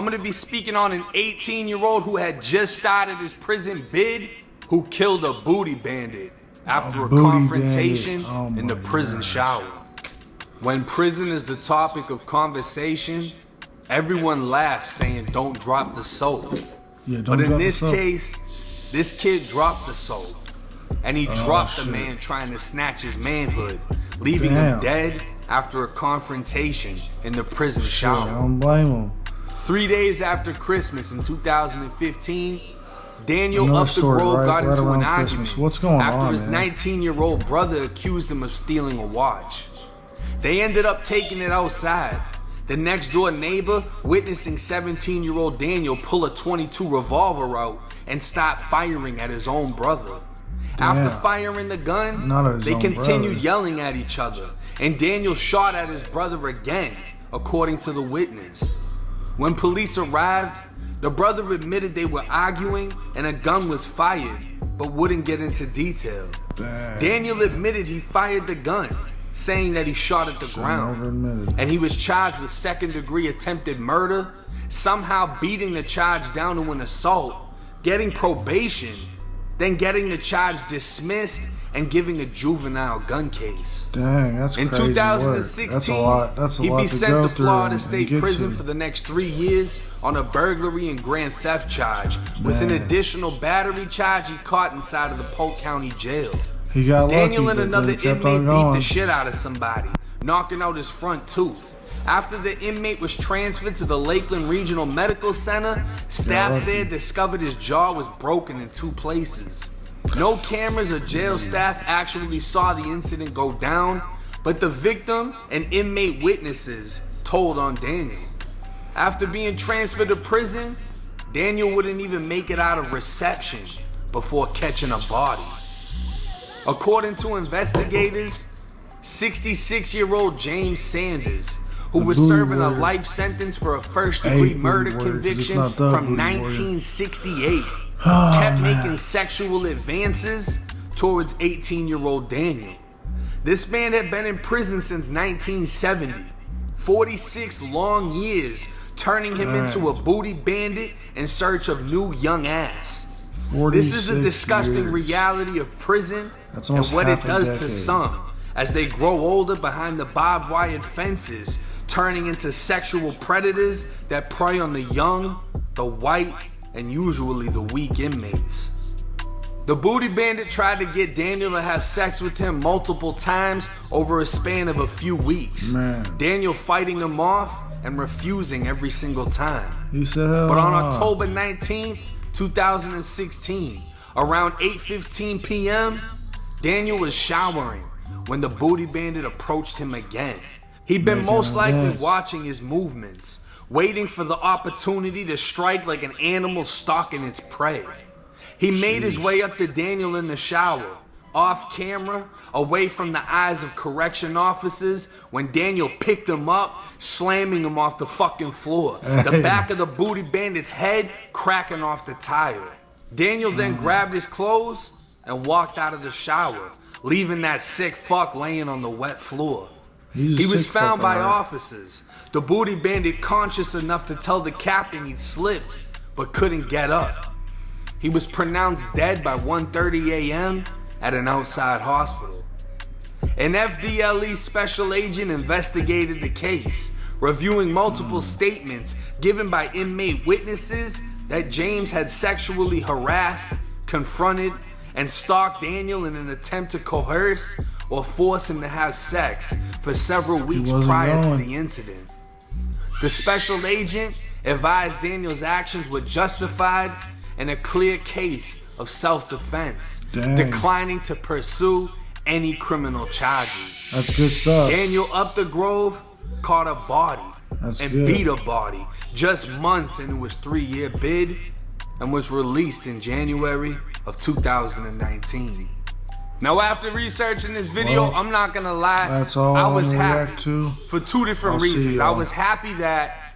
I'm going to be speaking on an 18-year-old who had just started his prison bid, who killed a booty bandit after a confrontation in the prison shower. When prison is the topic of conversation, everyone laughs saying don't drop the soap. But in this case, this kid dropped the soap. And he dropped the man trying to snatch his manhood, leaving him dead after a confrontation in the prison shower. I don't blame him. 3 days after Christmas in 2015, Daniel up the Grove got into an argument after his 19-year-old brother accused him of stealing a watch. They ended up taking it outside. The next door neighbor witnessing 17-year-old Daniel pull a .22 revolver out and start firing at his own brother. After firing the gun, they continued yelling at each other, and Daniel shot at his brother again, according to the witness. When police arrived, the brother admitted they were arguing and a gun was fired, but wouldn't get into detail. Daniel admitted he fired the gun, saying that he shot at the ground, and he was charged with second-degree attempted murder, somehow beating the charge down to an assault, getting probation, then getting the charge dismissed and giving a juvenile gun case. Dang, that's crazy. In 2016, that's a lot he'd be sent to Florida State Prison for the next 3 years on a burglary and grand theft charge, with an additional battery charge he caught inside of the Polk County Jail. He got Daniel lucky, and another inmate beat the shit out of somebody, knocking out his front tooth. After the inmate was transferred to the Lakeland Regional Medical Center, staff there discovered his jaw was broken in 2 places. No cameras or jail staff actually saw the incident go down, but the victim and inmate witnesses told on Daniel. After being transferred to prison, Daniel wouldn't even make it out of reception before catching a body. According to investigators, 66-year-old James Sanders, who was serving a life sentence for a first-degree murder conviction from 1968, kept making sexual advances towards 18-year-old Daniel. This man had been in prison since 1970, 46 long years, turning him into a booty bandit in search of new young ass. This is the disgusting reality of prison and what it does to some as they grow older behind the barbed wire fences, turning into sexual predators that prey on the young, the white, and usually the weak inmates. The booty bandit tried to get Daniel to have sex with him multiple times over a span of a few weeks. Daniel fighting him off and refusing every single time. But on October 19th, 2016, around 8:15 p.m., Daniel was showering when the booty bandit approached him again. He'd been most likely watching his movements, waiting for the opportunity to strike like an animal stalking its prey. He made his way up to Daniel in the shower, off camera, away from the eyes of correction officers, when Daniel picked him up, slamming him off the fucking floor, the back of the booty bandit's head cracking off the tile. Daniel then grabbed his clothes and walked out of the shower, leaving that sick fuck laying on the wet floor. He was found by officers, the booty bandit conscious enough to tell the captain he'd slipped, but couldn't get up. He was pronounced dead by 1:30 a.m. at an outside hospital. An FDLE special agent investigated the case, reviewing multiple statements given by inmate witnesses that James had sexually harassed, confronted, and stalked Daniel in an attempt to coerce or force him to have sex for several weeks prior to the incident. The special agent advised Daniel's actions were justified and a clear case of self-defense, declining to pursue any criminal charges. That's good stuff. Daniel up the Grove caught a body beat a body just months into his 3-year bid and was released in January of 2019. Now, after researching this video, I'm not gonna lie, that's all I was happy to. for 2 different reasons. I was happy that